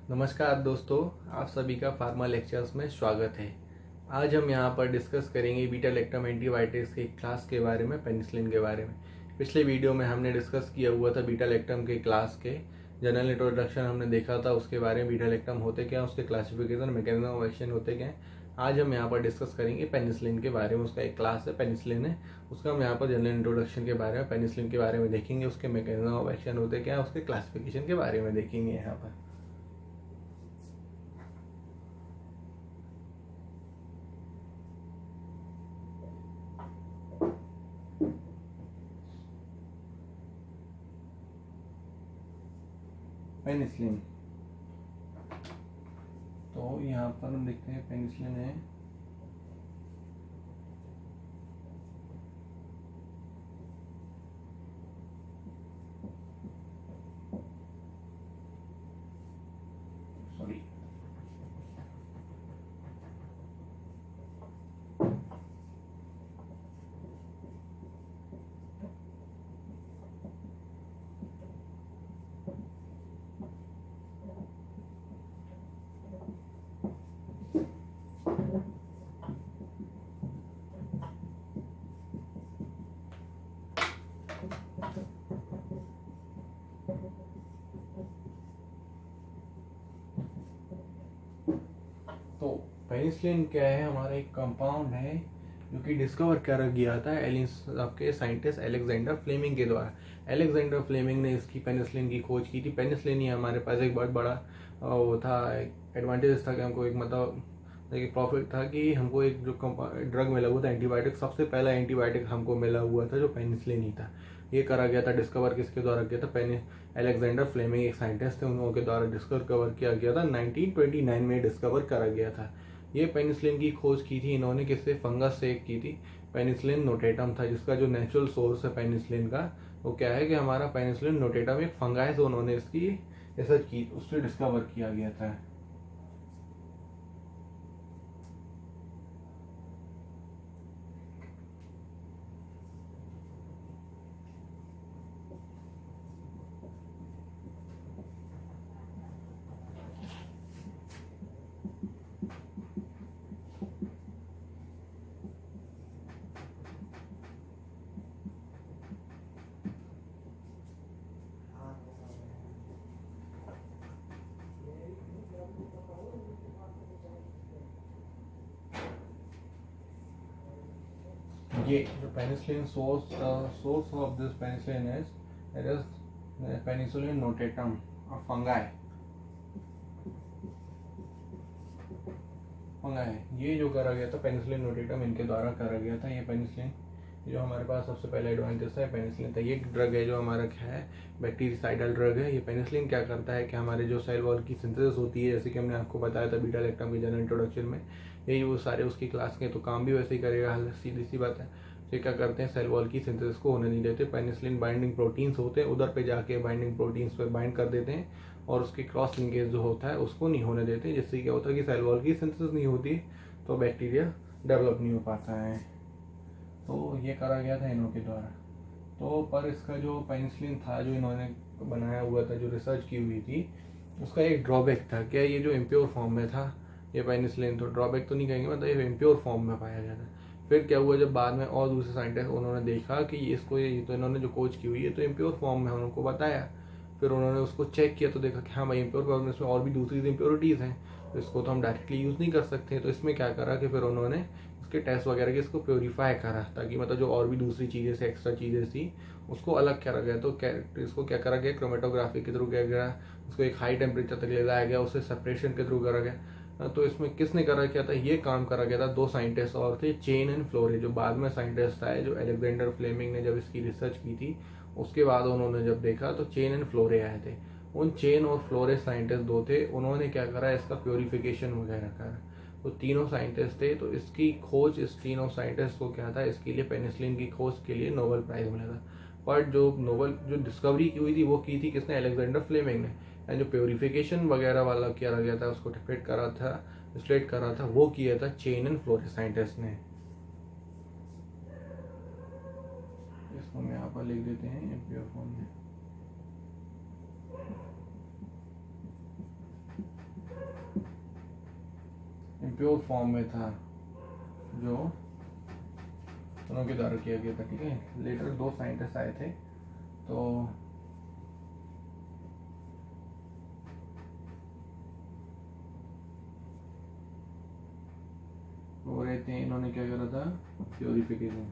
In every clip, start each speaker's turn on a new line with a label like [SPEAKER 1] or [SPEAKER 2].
[SPEAKER 1] नमस्कार दोस्तों, आप सभी का फार्मा लेक्चर्स में स्वागत है। आज हम यहाँ पर डिस्कस करेंगे बीटा लैक्टम एंटीबायोटिक्स के क्लास के बारे में, पेनिसिलिन के बारे में। पिछले वीडियो में हमने डिस्कस किया हुआ था बीटा लैक्टम के क्लास के जनरल इंट्रोडक्शन हमने देखा था, उसके बारे में बीटा लैक्टम होते क्या, उसके क्लासिफिकेशन, मैकेनिज्म ऑफ एक्शन होते क्या। आज हम यहाँ पर डिस्कस करेंगे पेनिसिलिन के बारे में। उसका एक क्लास है पेनिसिलिन है, उसका हम यहाँ पर जनरल इंट्रोडक्शन के बारे में पेनिसिलिन के बारे में देखेंगे, उसके मैकेनिज्म ऑफ एक्शन होते क्या, उसके क्लासिफिकेशन के बारे में देखेंगे यहाँ पर। पेनिसिलिन, तो यहाँ पर हम देखते हैं पेनिसिलिन है सॉरी तो पेनिसिलिन क्या है, हमारा एक कंपाउंड है जो कि डिस्कवर करा गया था आपके साइंटिस्ट अलेक्जेंडर फ्लेमिंग के द्वारा। अलेक्जेंडर फ्लेमिंग ने इसकी पेनिसिलिन की खोज की थी। पेनिसिलिन ही हमारे पास एक बहुत बड़ा वो था, एडवांटेज था कि हमको एक मतलब एक प्रॉफिट था कि हमको एक जो ड्रग मिला हुआ था, एंटीबायोटिक, सबसे पहला एंटीबायोटिक हमको मिला हुआ था जो पेनिसिलिन ही था। ये करा गया था, डिस्कवर किसके द्वारा किया था, अलेक्जेंडर फ्लेमिंग एक साइंटिस्ट थे, उन लोगों के द्वारा डिस्कवर किया गया था। 1929 में डिस्कवर करा गया था। ये पेनिसिलिन की खोज की थी इन्होंने किससे, फंगस से की थी। पेनिसिलिन नोटेटम था, जिसका जो नेचुरल सोर्स है पेनिसिलिन का वो क्या है कि हमारा पेनिसिलिन नोटेटम एक फंगाई से उन्होंने इसकी रिसर्च की, उससे डिस्कवर किया गया था। ये जो penicillin source of this penicillin is penicillin notatum और फंगाई। ये जो करा गया था पेनिसिलिन नोटेटम इनके द्वारा करा गया था। ये पेनिसिलिन जो हमारे पास सबसे पहला एडवांटेज था पेनिसिलिन था। ये ड्रग है जो हमारा क्या है, बैक्टीरिसाइडल ड्रग है। ये पेनिसिलिन क्या करता है कि हमारे जो सेल वॉल की सिंथेसिस होती है, जैसे कि हमने आपको बताया था बीटा लैक्टम के जनरल इंट्रोडक्शन में, यही वो सारे उसकी क्लास के, तो काम भी वैसे ही करेगा, सीधी सी बात है। ये क्या करते हैं, सेल वॉल की सिंथेसिस को होने नहीं देते। पेनिसिलिन बाइंडिंग प्रोटीन्स होते हैं, उधर पे जाके बाइंडिंग प्रोटीन्स पे बाइंड कर देते हैं और उसकी क्रॉस लिंकेज जो होता है उसको नहीं होने देते, जिससे क्या होता है कि सेल वॉल की सिंथेसिस नहीं होती तो बैक्टीरिया डेवलप नहीं हो पाता है। तो ये करा गया था इन्हों के द्वारा। तो पर इसका जो पेनिसिलिन था जो इन्होंने बनाया हुआ था, जो रिसर्च की हुई थी, उसका एक ड्रॉबैक था। क्या, ये जो इम्प्योर फॉर्म में था ये पेनिसिलिन, तो ड्रॉबैक तो नहीं कहेंगे, मतलब ये इम्प्योर फॉर्म में पाया गया था। फिर क्या हुआ, जब बाद में और दूसरे साइंटिस्ट उन्होंने देखा कि इसको, ये तो इन्होंने जो खोज की हुई है तो इम्प्योर फॉर्म में उनको बताया। फिर उन्होंने उसको चेक किया तो देखा कि हाँ भाई इम्प्योर फॉर्म में, इसमें और भी दूसरी इम्प्योरिटीज़ हैं, तो इसको तो हम डायरेक्टली यूज़ नहीं कर सकते। तो इसमें क्या करा कि फिर उन्होंने उसके टेस्ट वगैरह के इसको प्योरीफाई करा, ताकि मतलब जो और भी दूसरी चीज़ें से एक्स्ट्रा चीज़ें थी उसको अलग करा गया। तो इसको क्या करा गया, क्रोमेटोग्राफी के थ्रू किया गया, उसको एक हाई टेम्परेचर तक ले जाया गया, उससे सेपरेशन के थ्रू करा गया। तो इसमें किसने करा क्या था, ये काम करा गया था दो साइंटिस्ट और थे, चेन एंड फ्लोरे, जो बाद में साइंटिस्ट आए, जो अलेक्जेंडर फ्लेमिंग ने जब इसकी रिसर्च की थी उसके बाद उन्होंने जब देखा तो चेन एंड फ्लोरे आए थे। उन चेन और फ्लोरे साइंटिस्ट दो थे, उन्होंने क्या करा, इसका प्योरीफिकेशन वगैरह करा। तो तीनों साइंटिस्ट थे, तो इसकी खोज, इस तीनों साइंटिस्ट को क्या था, इसके लिए पेनिसिलिन की खोज के लिए नोबेल प्राइज मिला था। बट जो डिस्कवरी की हुई थी वो की थी किसने, अलेक्जेंडर फ्लेमिंग ने। एंड जो प्योरीफिकेशन वगैरह वाला किया गया था, उसको स्टेट करा था, वो किया था चेन एंड फ्लोरे साइंटिस्ट ने। इसको हम यहाँ पर लिख देते हैं इम्प्योर फॉर्म में। इम्प्योर फॉर्म में था जो उनके द्वारा किया गया था। ठीक है, लेटर 2 साइंटिस्ट आए थे, तो वो रहे थे, इन्होंने क्या करा था, प्योरिफिकेशन।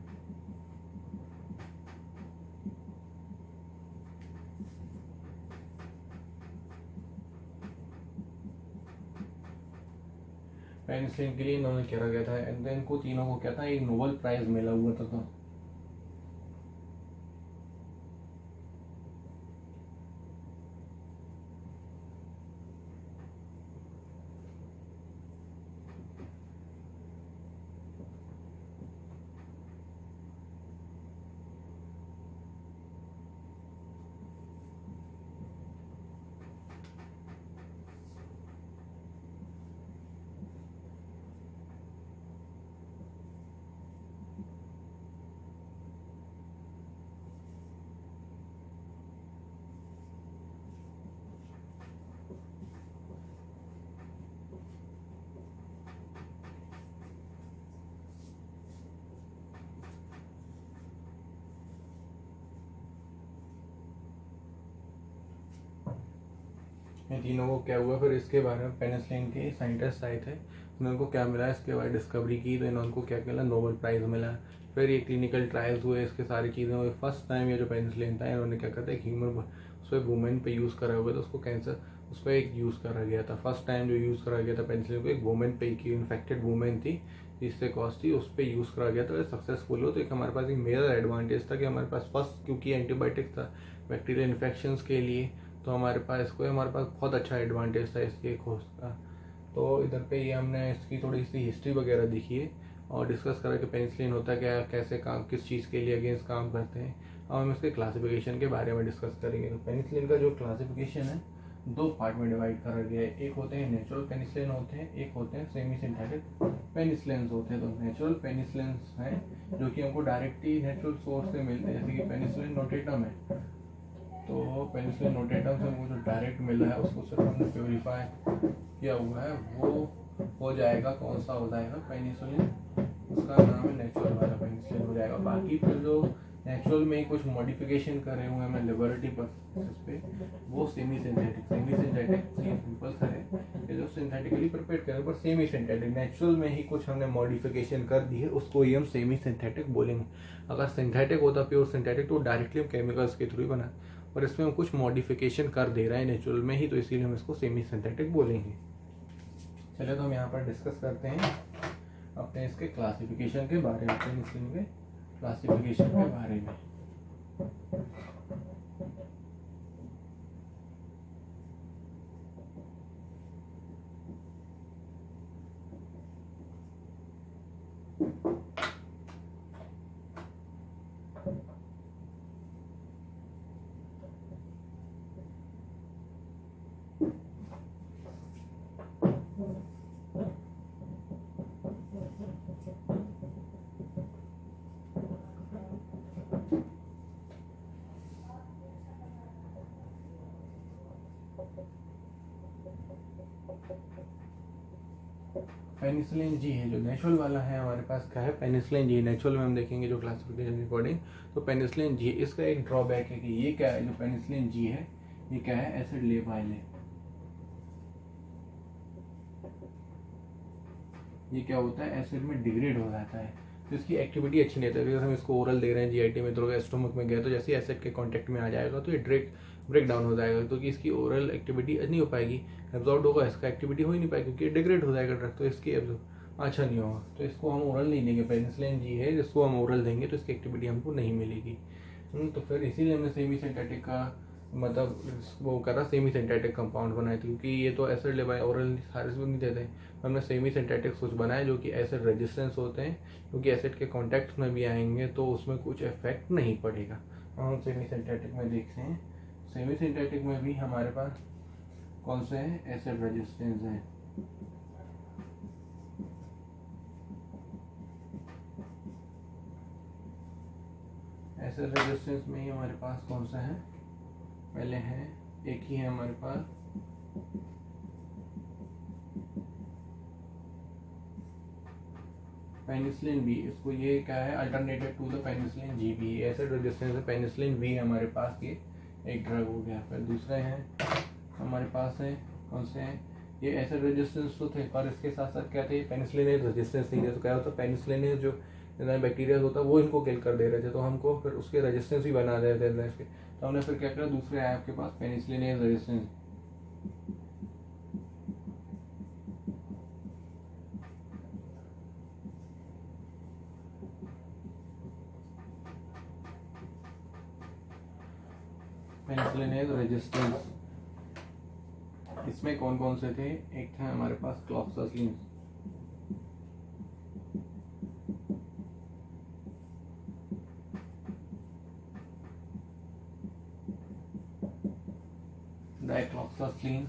[SPEAKER 1] पेनिसिलिन के लिए इन्होंने करा गया था, एंड देन इनको तीनों को क्या था, एक नोबेल प्राइज मिला हुआ था। तो ये तीनों को क्या हुआ, फिर इसके बारे में पेनिसिलिन के साइंटिस्ट आए थे, उनको क्या मिला, इसके बाद डिस्कवरी की, तो इनको क्या मिला, नोबेल प्राइज़ मिला। फिर ये क्लिनिकल ट्रायल्स हुए, इसके सारी चीज़ें हुई। फर्स्ट टाइम ये जो पेनिसिलिन था, इन्होंने क्या करता है, एक ह्यूमन उस पर वुमेन पे यूज़ करा हुआ था, उसको कैंसर उस पर एक यूज़ करा गया था। फर्स्ट टाइम जो यूज़ करा गया था पेनिसिलिन को, एक वुमेन पे, की इन्फेक्टेड वुमेन थी जिससे कॉस्ट थी, उस पर यूज़ करा गया था, सक्सेसफुल हो। तो एक हमारे पास एक मेजर एडवांटेज था कि हमारे पास फर्स्ट, क्योंकि एंटीबायोटिक था बैक्टीरियल इन्फेक्शंस के लिए, तो हमारे पास बहुत अच्छा एडवांटेज था इसके खोज का। तो इधर पे ये हमने इसकी थोड़ी सी हिस्ट्री वगैरह देखी है और डिस्कस करा कि पेनिसिलिन होता क्या है, कैसे काम, किस चीज़ के लिए अगेंस्ट काम करते हैं। अब हम इसके क्लासिफिकेशन के बारे में डिस्कस करेंगे। तो पेनिसिलिन का जो क्लासिफिकेशन है, 2 पार्ट में डिवाइड करा गया है। एक होते हैं नेचुरल पेनिसिलिन होते हैं, एक होते हैं सेमी सिंथेटिक पेनिसिलिन होते हैं। तो नेचुरल पेनिसिलिन हैं जो कि हमको डायरेक्टली नेचुरल सोर्स से मिलते हैं, जैसे कि पेनिसिलिन नोटेटम है। तो पेनिसिलिन नोटेटम से हमको जो डायरेक्ट मिला है, उसको सिर्फ हमने प्योरीफाई किया हुआ है, वो हो जाएगा, कौन सा हो जाएगा, पेनिसिलिन, उसका नाम है नेचुरल वाला पेनिसिलिन हो जाएगा। बाकी फिर जो नेचुरल में कुछ मॉडिफिकेशन करे हुए हैं हमने लेबोरेटरी प्रोसेस पे, वो सेमी सिंथेटिक सिंपल सा है, ये जो सिंथेटिकली प्रिपेयर करे, पर सेमी सिंथेटिक, नेचुरल में ही कुछ हमने मॉडिफिकेशन कर दी है, उसको ही हम सेमी सिंथेटिक बोलेंगे। अगर सिंथेटिक होता, प्योर सिंथेटिक, तो डायरेक्टली हम केमिकल्स के थ्रू ही बना, और इसमें हम कुछ मॉडिफिकेशन कर दे रहे हैं नेचुरल में ही, तो इसीलिए हम इसको सेमी सिंथेटिक बोलेंगे। चलिए, तो हम यहाँ पर डिस्कस करते हैं अपने इसके क्लासिफिकेशन के बारे में, पेनिसिलिन के क्लासिफिकेशन के बारे में। पेनिसिलिन जी है जो नेचुरल वाला है, हमारे पास क्या है, पेनिसिलिन जी नेचुरल में हम देखेंगे जो क्लासिफिकेशन अकॉर्डिंग। तो पेनिसिलिन जी, इसका एक ड्रॉबैक है कि ये क्या है, जो पेनिसिलिन जी है, ये क्या है, एसिड लेबाइल है। ये क्या होता है, एसिड में डिग्रेड हो जाता है, तो इसकी एक्टिविटी अच्छी नहीं होती। अगर हम इसको ओरल दे रहे हैं, जीआईटी में तो स्टोमक में गया, तो जैसे ही एसिड के कांटेक्ट में आ जाएगा तो ये डायरेक्ट ब्रेक डाउन हो जाएगा, क्योंकि इसकी ओरल एक्टिविटी नहीं हो पाएगी, एब्जॉर्ब होगा, इसका एक्टिविटी हो ही नहीं पाएगी, क्योंकि डिग्रेड हो जाएगा ड्रग, तो इसकी अच्छा नहीं होगा। तो इसको हम ओरल नहीं देंगे, पेनिसिलिन जी है जिसको हम ओरल देंगे तो इसकी एक्टिविटी हमको नहीं मिलेगी। तो फिर इसीलिए हमने सेमी सिंथेटिक का मतलब वो करा, सेमी सिंथेटिक कंपाउंड बनाए थे, क्योंकि ये तो एसिड लेबाइल ओरल सारे से नहीं देते, हमने सेमी सिंथेटिक कुछ बनाए जो कि एसिड रेजिस्टेंस होते हैं, क्योंकि एसिड के कॉन्टैक्ट में भी आएंगे तो उसमें कुछ इफेक्ट नहीं पड़ेगा। हम सेमी सिंथेटिक में देखते हैं, सेमी सिंथेटिक में भी हमारे पास कौन से हैं, एसिड रेजिस्टेंस है। एसिड रेजिस्टेंस में ही हमारे पास कौन सा है, पहले है एक ही है हमारे पास पेनिसिलिन बी, इसको ये क्या है, alternative to the penicillin G B, acid resistance है पेनिसिलिन बी हमारे पास, ये एक ड्रग हो गया। फिर दूसरे हैं हमारे पास है कौन से हैं, ये एसिड रेजिस्टेंस तो थे, और इसके साथ साथ क्या थे, पेनिसिलिन रेजिस्टेंस थी। तो क्या होता है, पेनिसिलिन जो बैक्टीरिया होता है वो इनको किल कर दे रहे थे, तो हमको फिर उसके रेजिस्टेंस भी बना रहे थे इसके, तो हमने फिर क्या किया, दूसरे आए आपके पास पेनिसिलिन रेजिस्टेंस। पेनिसिलिन रेजिस्टेंस, इसमें कौन कौन से थे, एक था हमारे पास क्लॉक्सासिलिन, डाइक्लॉक्सासिलिन,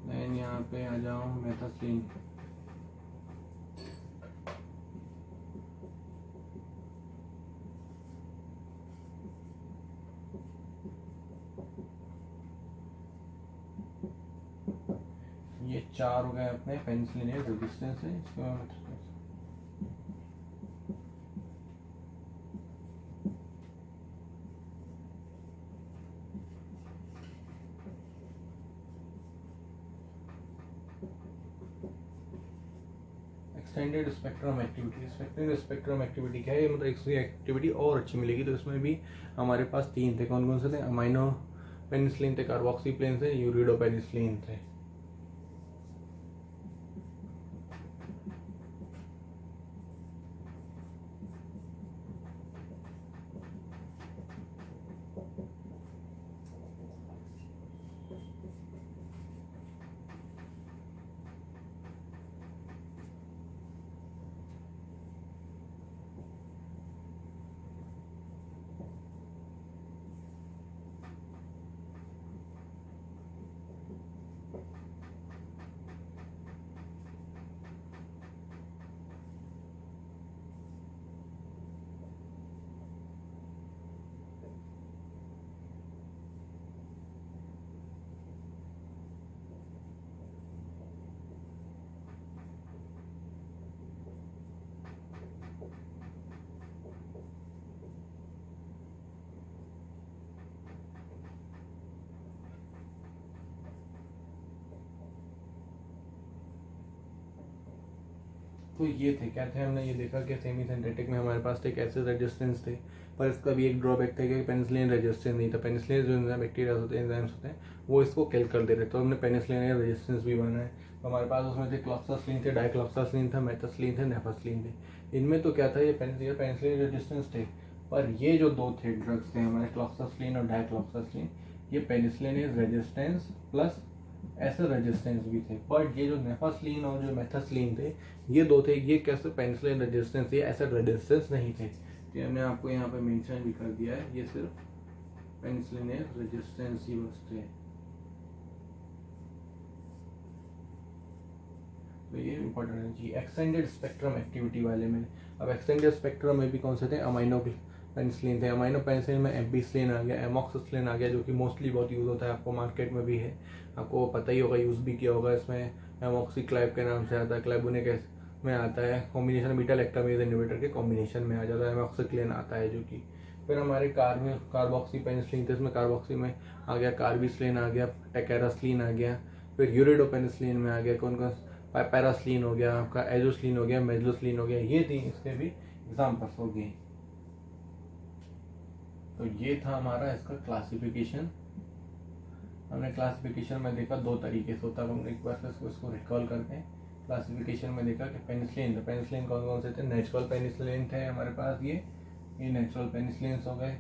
[SPEAKER 1] देन यहाँ पे आ जाओ मेथासिलिन, ये चार हो गए अपने पेनिसिलिन रेजिस्टेंस है। इसके बाद extended spectrum activity, extended spectrum activity क्या है, मतलब इसकी एक्टिविटी और अच्छी मिलेगी। तो इसमें भी हमारे पास तीन थे, कौन कौन से थे, अमाइनो पेनिसिलिन थे, कार्बोक्सीप्लेन थे, यूरिडो पेनिसिलिन थे। तो ये थे, क्या थे, हमने ये देखा कि सेमी सिंथेटिक में हमारे पास एक एसिड रेजिस्टेंस थे, पर इसका भी एक ड्रॉबैक था कि पेनिसिलिन रेजिस्टेंस नहीं था। पेनिसिलिन जो बैक्टीरिया होते हैं, एंजाइम्स होते हैं, वो इसको किल कर दे रहे, तो हमने पेनिसिलिन रेजिस्टेंस भी बना है। तो हमारे पास उसमें थे क्लॉक्सासिलिन थे, डाइक्लॉक्सासिलिन था, मेथासिलिन थे, नेफासिलिन थे। इनमें तो क्या था, ये पेनिसिलिन रेजिस्टेंस थे, पर ये जो दो थे ड्रग्स थे हमारे क्लॉक्सासिलिन और डाइक्लॉक्सासिलिन, ये penicillin resistance plus acid resistance भी थे। बट ये जो नेफासिलिन और जो मेथासिलिन थे, ये दो थे, ये कैसे पेनिसिलिन रेजिस्टेंस, ये एसिड रेजिस्टेंस नहीं थे। तो हमने आपको यहाँ पे मेंशन भी कर दिया है, ये सिर्फ पेनिसिलिन रेजिस्टेंस ही बस थे। तो ये इंपॉर्टेंट है जी। एक्सटेंडेड स्पेक्ट्रम एक्टिविटी वाले में, अब एक्सटेंडेड स्पेक्ट्रम में भी कौन से थे, अमाइनो पेनिसिलिन थे। अमाइनो पेनिसिलिन में एम्पीसिलिन आ गया, एमॉक्सिसिलिन आ गया, जो कि मोस्टली बहुत यूज़ होता है, आपको मार्केट में भी है, आपको पता ही होगा, यूज़ भी किया होगा। इसमें एमॉक्सीक्लाइब के नाम से आता है, क्लाइबुनिक में आता है, कॉम्बिनेशन बीटा लैक्टामेज इनहिबिटर के कॉम्बिनेशन में आ जाता है, एमॉक्सिक्लिन आता है जो कि। फिर हमारे कार्बोक्सी पेनिसिलिन थे, इसमें कार्बोक्सी में आ गया कार्बिसिलिन आ गया, टेकेरासिलिन आ गया। फिर यूरिडो पेनिसिलिन में आ गया कौन कौन, पैरासिलिन हो गया आपका, एजोसिलिन हो गया, मेजोसिलिन हो गया, ये तीन इसके भी एग्जाम्पल्स हो गए। तो ये था हमारा इसका क्लासिफिकेशन। हमने क्लासिफिकेशन में देखा दो तरीके से होता है, हम एक बार फिर इसको रिकॉल करते हैं। क्लासिफिकेशन में देखा कि पेनिसिलिन, तो पेनिसिलिन कौन कौन से थे, नेचुरल पेनिसिलिन थे हमारे पास, ये नेचुरल पेनिसिलिन हो गए।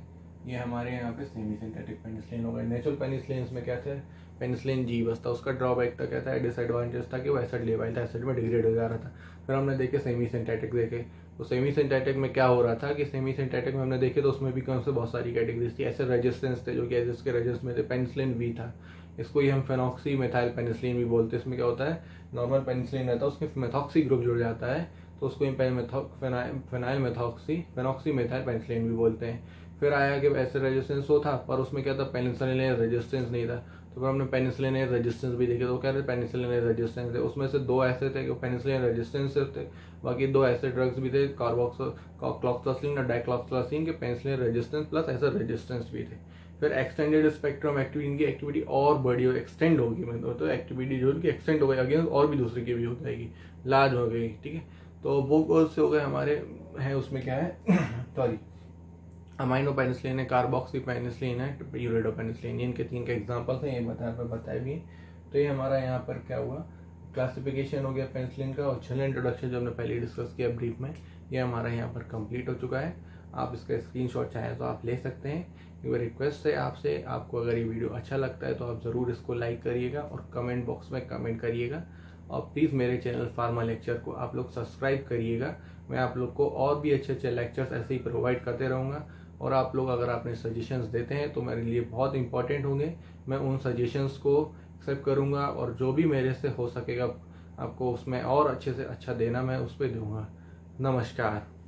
[SPEAKER 1] ये हमारे यहाँ पे सेमी सिंथेटिक पेनिसिलिन हो गए। नेचुरल पेनिसिलिन में क्या थे, पेनिसिलिन जी बस था, उसका ड्रॉबैक था क्या था, डिसएडवांटेज था कि वो एसिड लेवल था, एसिड में डिग्रेड हो जा रहा था। फिर हमने देखे सेमी सिंथेटिक देखे, तो सेमी सिंथेटिक में क्या हो रहा था कि सेमी सिंथेटिक में हमने देखे तो उसमें भी कौन से बहुत सारी कैटेगरीज थी। एसिड रेजिस्टेंस थे, जो कि एसिड के रेजिस्टेंस में थे, पेनिसिलिन भी था, इसको ही हम फेनॉक्सी मेथाइल पेनिसिलिन भी बोलते हैं। इसमें क्या होता है, नॉर्मल पेनिसिलिन रहता है, उसमें मेथॉक्सी ग्रुप जुड़ जाता है, तो उसको फेनाइल मेथॉक्सी फेनॉक्सी मेथाइल पेनिसिलिन भी बोलते हैं। फिर आया कि एसिड रेजिस्टेंस हो था, पर उसमें क्या था, पेनिसिलिन रेजिस्टेंस नहीं था, तो फिर हमने पेनिसिलिन रेजिस्टेंस भी देखे, तो कह रहे पेनिसिलिन रेजिस्टेंस है। उसमें से 2 ऐसे थे कि पेनिसिलिन रेजिस्टेंस थे, बाकी 2 ऐसे ड्रग्स भी थे कार्बोक्सिलासिन और डाइक्लोक्सिलासिन के पेनिसिलिन रेजिस्टेंस प्लस ऐसे रेजिस्टेंस भी थे। फिर एक्सटेंडेड स्पेक्ट्रम एक्टिविटी, इनकी एक्टिविटी और बड़ी हो एक्सटेंड होगी, मतलब तो एक्टिविटी जो उनकी एक्सटेंड हो गई अगेंस्ट और भी दूसरी की भी हो जाएगी, लार्ज हो गई, ठीक है। तो वो कौन से हो गए हमारे हैं, उसमें क्या है सॉरी अमाइनो पेनिसिलिन है, कार्बोक्सी पेनिसिलिन है, यूरेडो पेनिसिलिन, इनके 3 के एग्जांपल्स हैं, ये बताए भी हैं। तो ये हमारा यहाँ पर क्या हुआ, क्लासिफिकेशन हो गया पेनिसिलिन का, और जनरल इंट्रोडक्शन जो हमने पहले डिस्कस किया ब्रीफ में, ये हमारा यहाँ पर कंप्लीट हो चुका है। आप इसका स्क्रीनशॉट चाहें तो आप ले सकते हैं। ये रिक्वेस्ट है आपसे, आपको अगर ये वीडियो अच्छा लगता है तो आप ज़रूर इसको लाइक करिएगा और कमेंट बॉक्स में कमेंट करिएगा, और प्लीज़ मेरे चैनल फार्मा लेक्चर को आप लोग सब्सक्राइब करिएगा। मैं आप लोग को और भी अच्छे अच्छे लेक्चर्स ऐसे ही प्रोवाइड करते रहूँगा, और आप लोग अगर आपने सजेशंस देते हैं तो मेरे लिए बहुत इंपॉर्टेंट होंगे। मैं उन सजेशंस को एक्सेप्ट करूँगा, और जो भी मेरे से हो सकेगा आपको उसमें और अच्छे से अच्छा देना मैं उस पर दूँगा। नमस्कार।